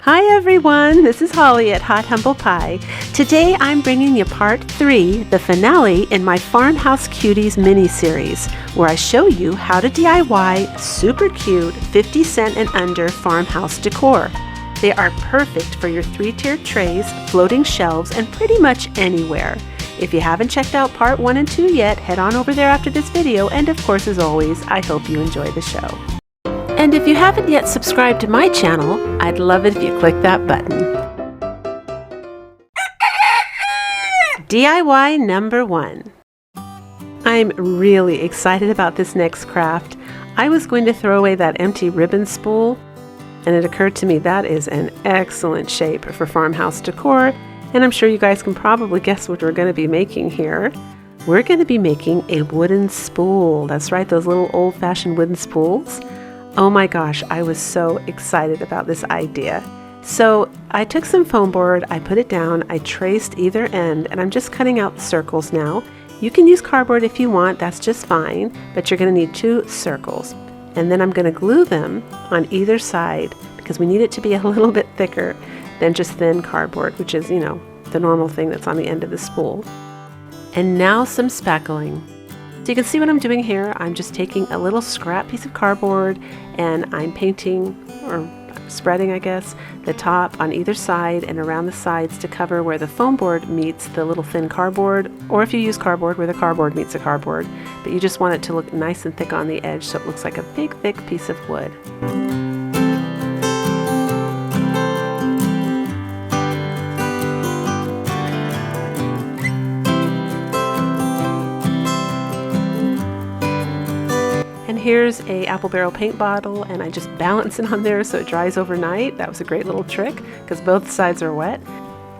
Hi everyone, this is Holly at Hot Humble Pie. Today I'm bringing you part 3, the finale in my Farmhouse Cuties mini-series, where I show you how to DIY super cute 50-cent and under farmhouse decor. They are perfect for your 3-tiered trays, floating shelves, and pretty much anywhere. If you haven't checked out part 1 and 2 yet, head on over there after this video, and of course, as always, I hope you enjoy the show. And if you haven't yet subscribed to my channel, I'd love it if you click that button. DIY number 1. I'm really excited about this next craft. I was going to throw away that empty ribbon spool, and it occurred to me that is an excellent shape for farmhouse decor, and I'm sure you guys can probably guess what we're going to be making here. We're going to be making a wooden spool. That's right, those little old-fashioned wooden spools. Oh my gosh, I was so excited about this idea. So I took some foam board, I put it down, I traced either end, and I'm just cutting out the circles now. You can use cardboard if you want, that's just fine, but you're going to need 2 circles. And then I'm going to glue them on either side because we need it to be a little bit thicker than just thin cardboard, which is, you know, the normal thing that's on the end of the spool. And now some spackling. So you can see what I'm doing here. I'm just taking a little scrap piece of cardboard and I'm painting, or spreading I guess, the top on either side and around the sides to cover where the foam board meets the little thin cardboard, or if you use cardboard, where the cardboard meets the cardboard. But you just want it to look nice and thick on the edge so it looks like a big thick piece of wood. Here's a apple barrel paint bottle, and I just balance it on there so it dries overnight. That was a great little trick because both sides are wet.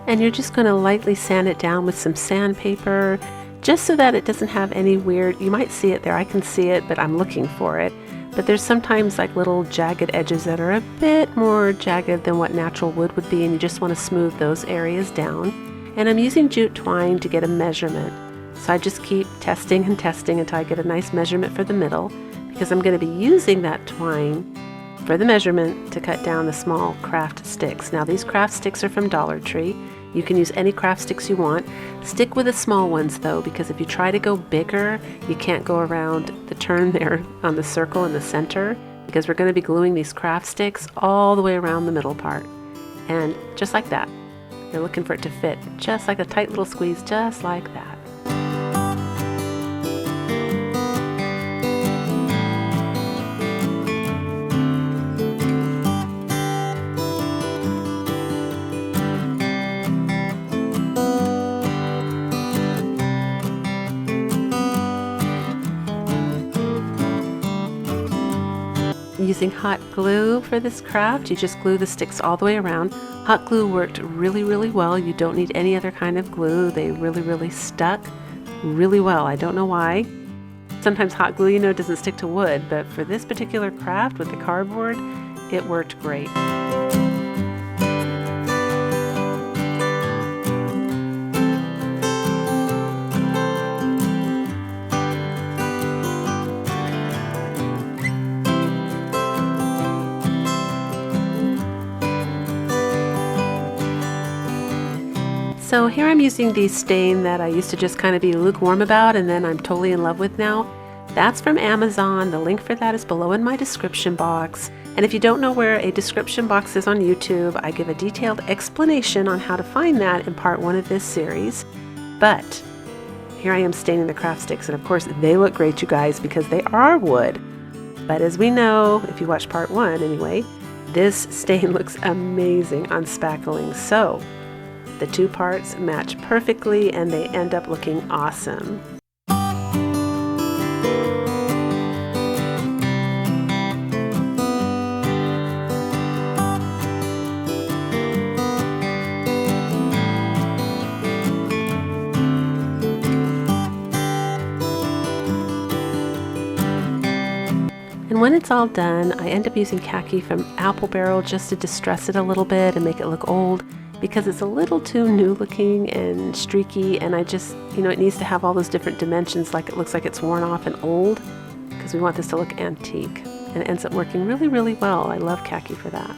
And you're just going to lightly sand it down with some sandpaper just so that it doesn't have any weird, you might see it there, I can see it, but I'm looking for it. But there's sometimes like little jagged edges that are a bit more jagged than what natural wood would be, and you just want to smooth those areas down. And I'm using jute twine to get a measurement. So I just keep testing and testing until I get a nice measurement for the middle, because I'm going to be using that twine for the measurement to cut down the small craft sticks. Now these craft sticks are from Dollar Tree. You can use any craft sticks you want. Stick with the small ones though, because if you try to go bigger, you can't go around the turn there on the circle in the center, because we're going to be gluing these craft sticks all the way around the middle part. And just like that, you're looking for it to fit just like a tight little squeeze, just like that. Using hot glue for this craft, you just glue the sticks all the way around. Hot glue worked really well. You don't need any other kind of glue. They really stuck really well. I don't know why. Sometimes hot glue, you know, doesn't stick to wood, but for this particular craft with the cardboard, it worked great. So here I'm using the stain that I used to just kind of be lukewarm about, and then I'm totally in love with now. That's from Amazon. The link for that is below in my description box. And if you don't know where a description box is on YouTube, I give a detailed explanation on how to find that in part 1 of this series. But here I am staining the craft sticks, and of course they look great, you guys, because they are wood. But as we know, if you watch part 1 anyway, this stain looks amazing on spackling. So the 2 parts match perfectly and they end up looking awesome. And when it's all done, I end up using khaki from Apple Barrel just to distress it a little bit and make it look old, because it's a little too new looking and streaky, and I just, you know, it needs to have all those different dimensions, like it looks like it's worn off and old, because we want this to look antique. And it ends up working really well. I love khaki for that.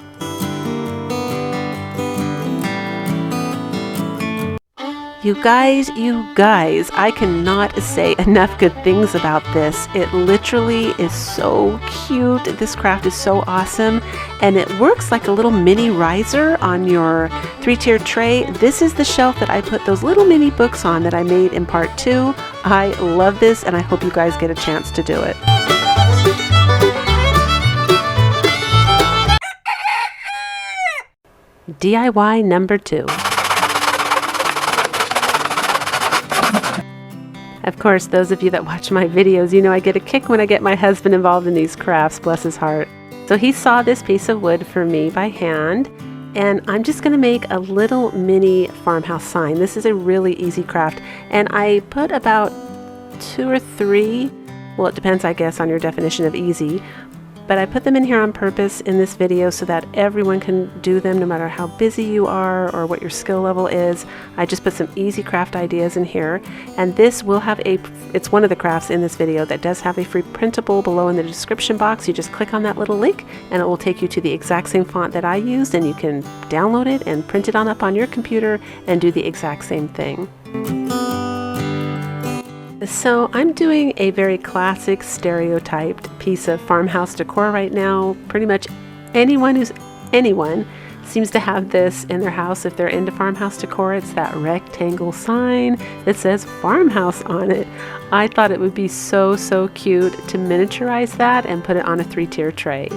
You guys, I cannot say enough good things about this. It literally is so cute. This craft is so awesome, and it works like a little mini riser on your 3-tier tray. This is the shelf that I put those little mini books on that I made in part 2. I love this, and I hope you guys get a chance to do it. DIY number 2. Of course, those of you that watch my videos, you know I get a kick when I get my husband involved in these crafts, bless his heart. So he saw this piece of wood for me by hand, and I'm just going to make a little mini farmhouse sign. This is a really easy craft, and I put about 2 or 3, well, it depends, I guess, on your definition of easy, but I put them in here on purpose in this video so that everyone can do them no matter how busy you are or what your skill level is. I just put some easy craft ideas in here, and this will have it's one of the crafts in this video that does have a free printable below in the description box. You just click on that little link and it will take you to the exact same font that I used, and you can download it and print it on up on your computer and do the exact same thing. So I'm doing a very classic stereotyped piece of farmhouse decor right now. Pretty much anyone seems to have this in their house if they're into farmhouse decor. It's that rectangle sign that says farmhouse on it. I thought it would be so cute to miniaturize that and put it on a 3-tier tray.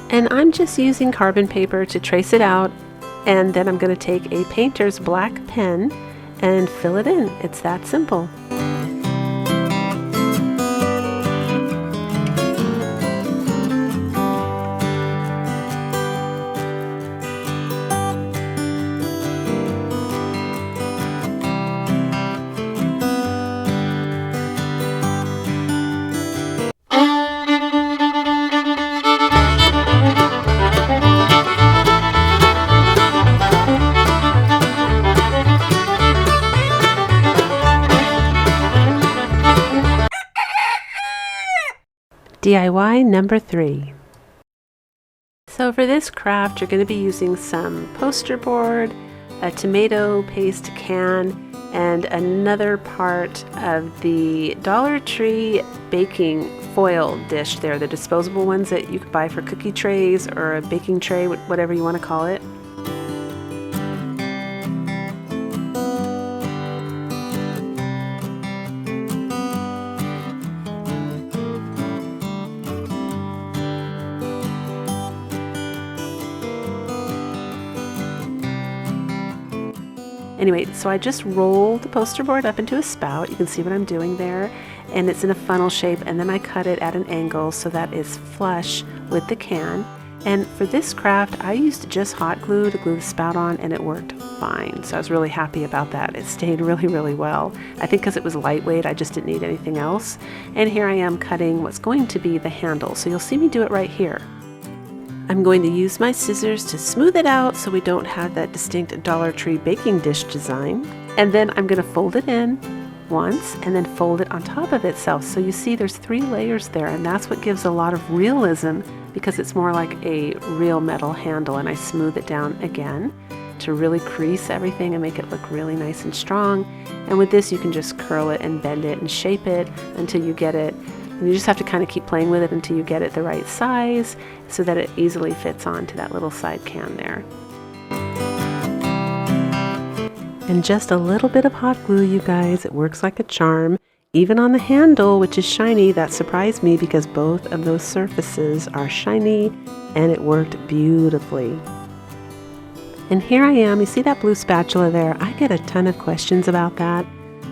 And I'm just using carbon paper to trace it out, and then I'm going to take a painter's black pen and fill it in. It's that simple. DIY number 3. So for this craft, you're going to be using some poster board, a tomato paste can, and another part of the Dollar Tree baking foil dish there, the disposable ones that you could buy for cookie trays or a baking tray, whatever you want to call it. Anyway, so I just roll the poster board up into a spout. You can see what I'm doing there, and it's in a funnel shape, and then I cut it at an angle so that it's flush with the can. And for this craft, I used just hot glue to glue the spout on, and it worked fine. So I was really happy about that. It stayed really well. I think because it was lightweight, I just didn't need anything else. And here I am cutting what's going to be the handle. So you'll see me do it right here. I'm going to use my scissors to smooth it out so we don't have that distinct Dollar Tree baking dish design. And then I'm going to fold it in once and then fold it on top of itself. So you see there's 3 layers there, and that's what gives a lot of realism because it's more like a real metal handle. And I smooth it down again to really crease everything and make it look really nice and strong. And with this you can just curl it and bend it and shape it until you get it. And you just have to kind of keep playing with it until you get it the right size so that it easily fits onto that little side can there. And just a little bit of hot glue, you guys, it works like a charm. Even on the handle, which is shiny, that surprised me because both of those surfaces are shiny, and it worked beautifully. And here I am, you see that blue spatula there? I get a ton of questions about that.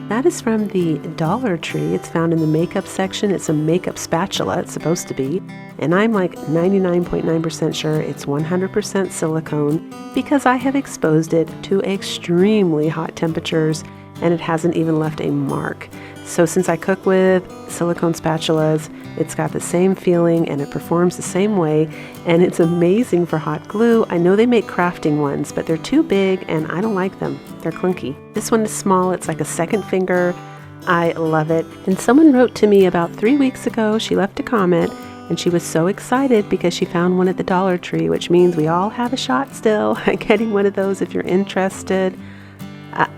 That is from the Dollar Tree. It's found in the makeup section. It's a makeup spatula, it's supposed to be. And I'm like 99.9% sure it's 100% silicone because I have exposed it to extremely hot temperatures and it hasn't even left a mark. So since I cook with silicone spatulas, it's got the same feeling and it performs the same way, and it's amazing for hot glue. I know they make crafting ones, but they're too big and I don't like them. They're clunky. This one is small, it's like a second finger. I love it. And someone wrote to me about 3 weeks ago, she left a comment, and she was so excited because she found one at the Dollar Tree, which means we all have a shot still at getting one of those if you're interested.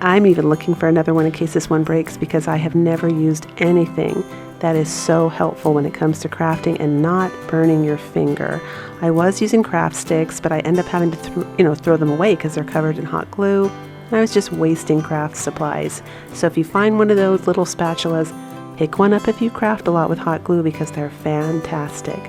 I'm even looking for another one in case this one breaks, because I have never used anything that is so helpful when it comes to crafting and not burning your finger. I was using craft sticks, but I end up having to throw them away because they're covered in hot glue. I was just wasting craft supplies. So if you find one of those little spatulas, pick one up if you craft a lot with hot glue, because they're fantastic.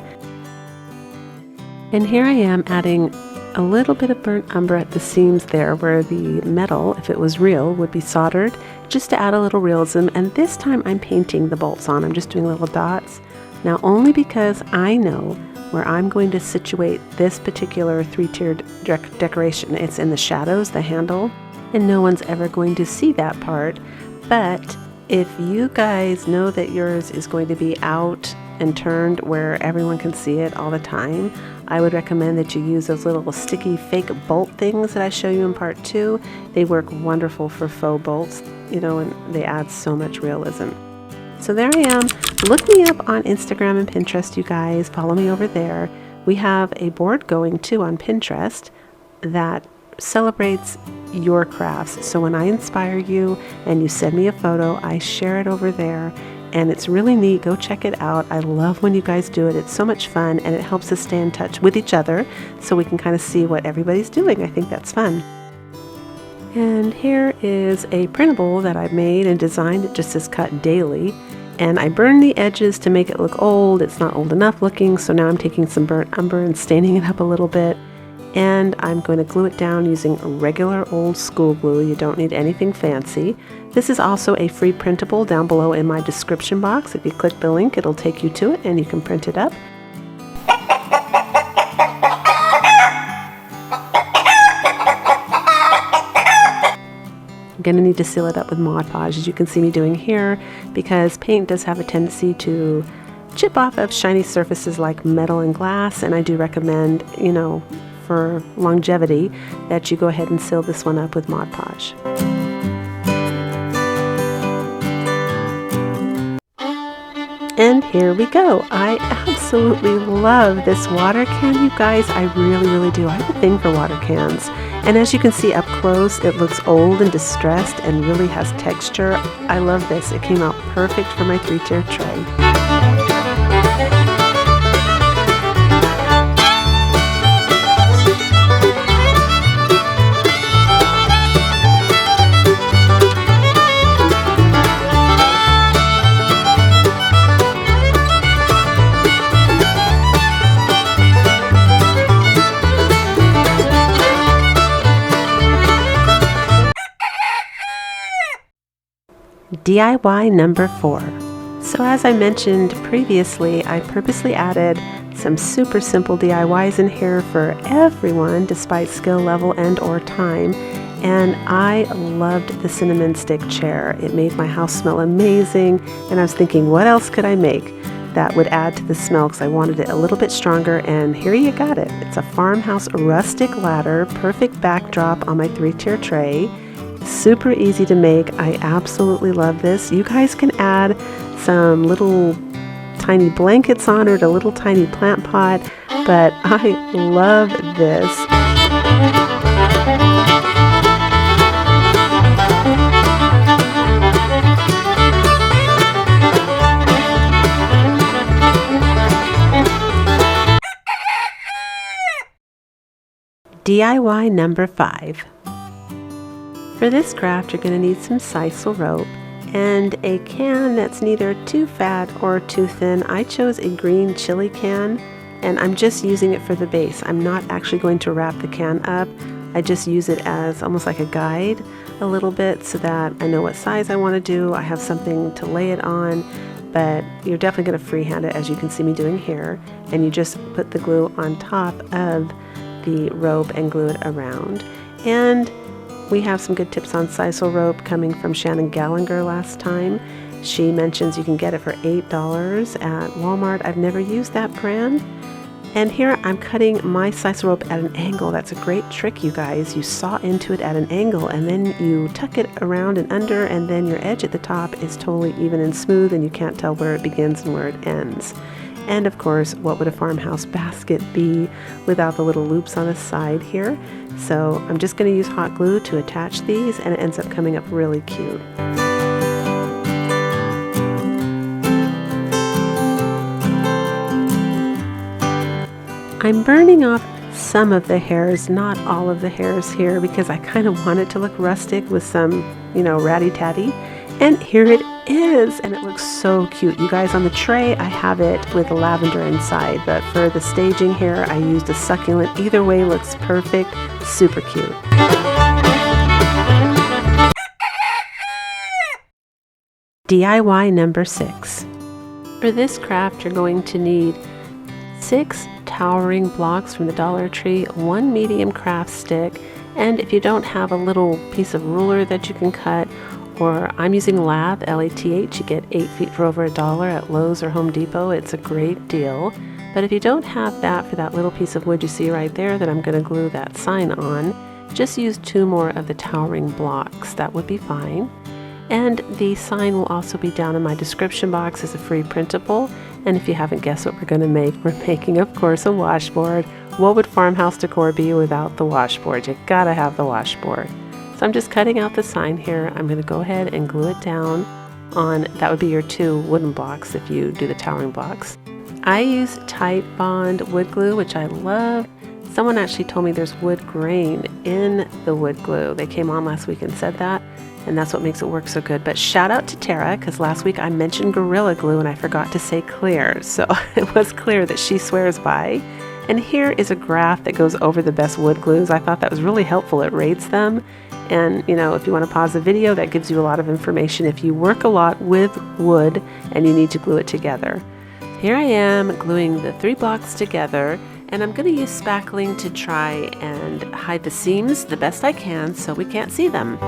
And here I am adding a little bit of burnt umber at the seams there where the metal, if it was real, would be soldered, just to add a little realism. And this time I'm painting the bolts on. I'm just doing little dots. Now, only because I know where I'm going to situate this particular three-tiered decoration. It's in the shadows, the handle, and no one's ever going to see that part. But if you guys know that yours is going to be out and turned where everyone can see it all the time, I would recommend that you use those little sticky fake bolt things that I show you in part 2. They work wonderful for faux bolts, and they add so much realism. So there I am. Look me up on Instagram and Pinterest, you guys. Follow me over there. We have a board going too on Pinterest that celebrates your crafts. So when I inspire you and you send me a photo, I share it over there. And it's really neat. Go check it out. I love when you guys do it. It's so much fun, and it helps us stay in touch with each other so we can kind of see what everybody's doing. I think that's fun. And here is a printable that I made and designed. It just says cut daily. And I burned the edges to make it look old. It's not old enough looking, so now I'm taking some burnt umber and staining it up a little bit. And I'm going to glue it down using regular old school glue. You don't need anything fancy. This is also a free printable down below in my description box. If you click the link, it'll take you to it and you can print it up. I'm going to need to seal it up with Mod Podge, as you can see me doing here, because paint does have a tendency to chip off of shiny surfaces like metal and glass, and I do recommend, for longevity, that you go ahead and seal this one up with Mod Podge. And here we go. I absolutely love this water can, you guys. I really, really do. I have a thing for water cans. And as you can see up close, it looks old and distressed and really has texture. I love this. It came out perfect for my 3-tier tray. DIY number 4. So as I mentioned previously, I purposely added some super simple DIYs in here for everyone despite skill level and or time. And I loved the cinnamon stick chair. It made my house smell amazing, and I was thinking, what else could I make that would add to the smell, because I wanted it a little bit stronger, and here you got it. It's a Farmhouse rustic ladder, perfect backdrop on my 3-tier tray. Super easy to make. I absolutely love this. You guys can add some little tiny blankets on it, a little tiny plant pot, but I love this. DIY number 5. For this craft, you're going to need some sisal rope and a can that's neither too fat or too thin. I chose a green chili can, and I'm just using it for the base. I'm not actually going to wrap the can up. I just use it as almost like a guide a little bit so that I know what size I want to do. I have something to lay it on, but you're definitely going to freehand it, as you can see me doing here. And you just put the glue on top of the rope and glue it around. And we have some good tips on sisal rope coming from Shannon Gallagher last time. She mentions you can get it for $8 at Walmart. I've never used that brand. And here I'm cutting my sisal rope at an angle. That's a great trick, you guys. You saw into it at an angle, and then you tuck it around and under, and then your edge at the top is totally even and smooth, and you can't tell where it begins and where it ends. And of course, what would a farmhouse basket be without the little loops on the side here? So I'm just going to use hot glue to attach these, and it ends up coming up really cute. I'm burning off some of the hairs, not all of the hairs here, because I kind of want it to look rustic with some, ratty-tatty. And here it is, and it looks so cute. You guys, on the tray, I have it with lavender inside, but for the staging here, I used a succulent. Either way looks perfect, super cute. DIY number 6. For this craft, you're going to need 6 towering blocks from the Dollar Tree, 1 medium craft stick, and if you don't have a little piece of ruler that you can cut, or I'm using lath, L-A-T-H, you get 8 feet for over $1 at Lowe's or Home Depot. It's a great deal. But if you don't have that for that little piece of wood you see right there that I'm going to glue that sign on, just use 2 more of the towering blocks. That would be fine. And the sign will also be down in my description box as a free printable. And if you haven't guessed what we're going to make, we're making, of course, a washboard. What would Farmhouse Decor be without the washboard? You gotta have the washboard. So I'm just cutting out the sign here. I'm going to go ahead and glue it down on, that would be your 2 wooden blocks if you do the towering blocks. I use Tight Bond wood glue, which I love. Someone actually told me there's wood grain in the wood glue. They came on last week and said that, and that's what makes it work so good. But shout out to Tara, because last week I mentioned Gorilla Glue and I forgot to say clear. So it was clear that she swears by. And here is a graph that goes over the best wood glues. I thought that was really helpful. It rates them. And, if you want to pause the video, that gives you a lot of information if you work a lot with wood and you need to glue it together. Here I am gluing the 3 blocks together, and I'm going to use spackling to try and hide the seams the best I can so we can't see them.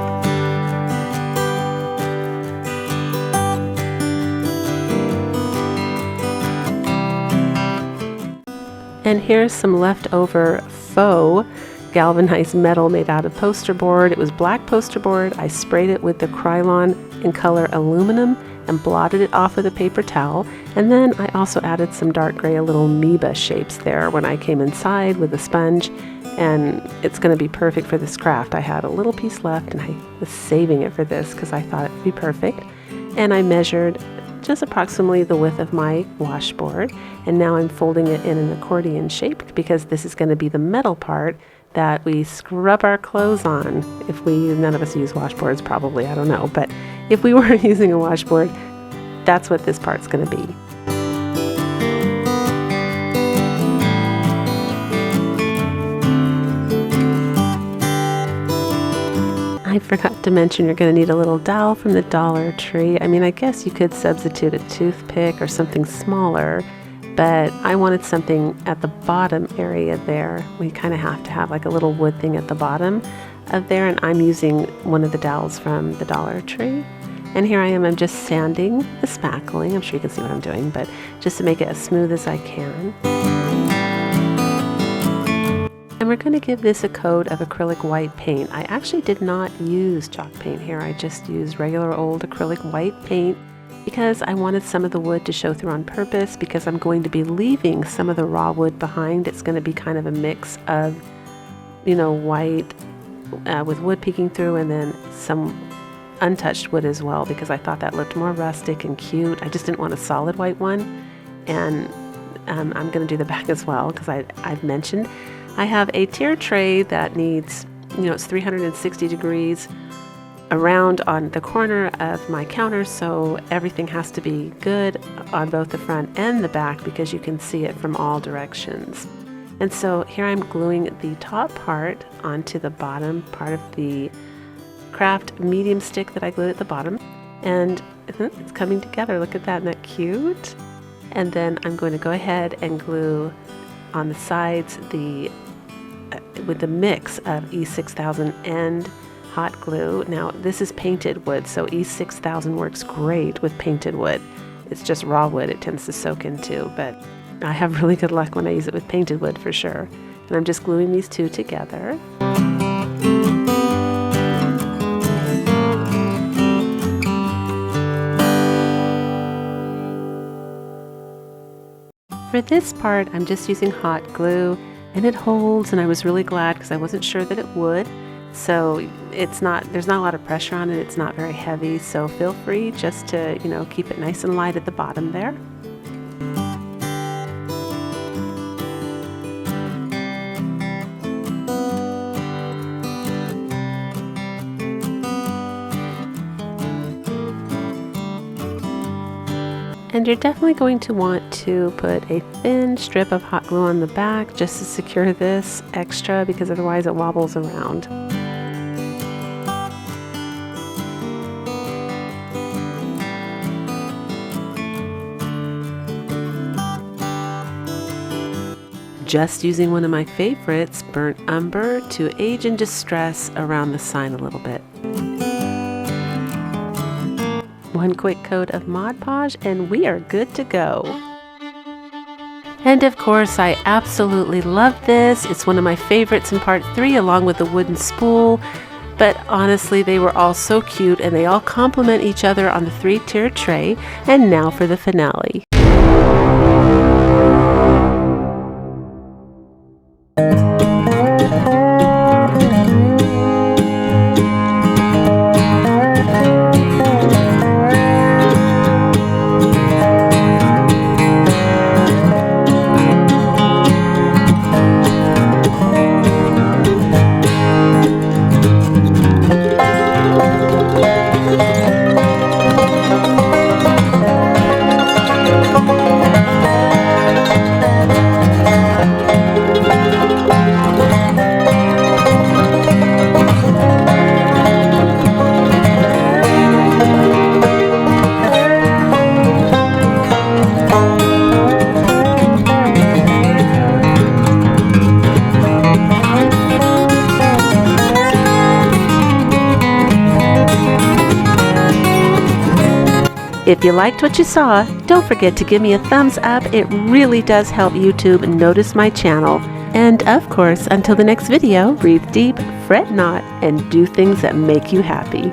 And here's some leftover faux galvanized metal made out of poster board. It was black poster board. I sprayed it with the Krylon in color aluminum and blotted it off with a paper towel. And then I also added some dark gray little amoeba shapes there when I came inside with a sponge. And it's going to be perfect for this craft. I had a little piece left and I was saving it for this because I thought it would be perfect. And I measured just approximately the width of my washboard. And now I'm folding it in an accordion shape because this is going to be the metal part that we scrub our clothes on. None of us use washboards probably, I don't know, but if we were using a washboard, that's what this part's going to be. I forgot to mention you're going to need a little dowel from the Dollar Tree. I guess you could substitute a toothpick or something smaller, but I wanted something at the bottom area there. We kind of have to have like a little wood thing at the bottom of there, and I'm using one of the dowels from the Dollar Tree. And here I am, I'm just sanding the spackling. I'm sure you can see what I'm doing, but just to make it as smooth as I can. And we're going to give this a coat of acrylic white paint. I actually did not use chalk paint here. I just used regular old acrylic white paint because I wanted some of the wood to show through on purpose, because I'm going to be leaving some of the raw wood behind. It's going to be kind of a mix of, white with wood peeking through, and then some untouched wood as well, because I thought that looked more rustic and cute. I just didn't want a solid white one. And I'm going to do the back as well, because I've mentioned I have a tier tray that needs, it's 360 degrees around on the corner of my counter, so everything has to be good on both the front and the back because you can see it from all directions. And so here I'm gluing the top part onto the bottom part of the craft medium stick that I glued at the bottom, and it's coming together. Look at that, isn't that cute? And then I'm going to go ahead and glue on the sides with the mix of E6000 and hot glue. Now this is painted wood, so E6000 works great with painted wood. It's just raw wood it tends to soak into, but I have really good luck when I use it with painted wood for sure. And I'm just gluing these two together. for this part, I'm just using hot glue, and it holds, and I was really glad because I wasn't sure that it would. So there's not a lot of pressure on it. It's not very heavy, so feel free just to, keep it nice and light at the bottom there. And you're definitely going to want to put a thin strip of hot glue on the back just to secure this extra, because otherwise it wobbles around. Just using one of my favorites, burnt umber, to age in distress around the sign a little bit. One quick coat of Mod Podge and we are good to go. And of course, I absolutely love this. It's one of my favorites in part 3, along with the wooden spool. But honestly, they were all so cute and they all complement each other on the 3-tier tray. And now for the finale. If you liked what you saw, don't forget to give me a thumbs up. It really does help YouTube notice my channel. And of course, until the next video, breathe deep, fret not, and do things that make you happy.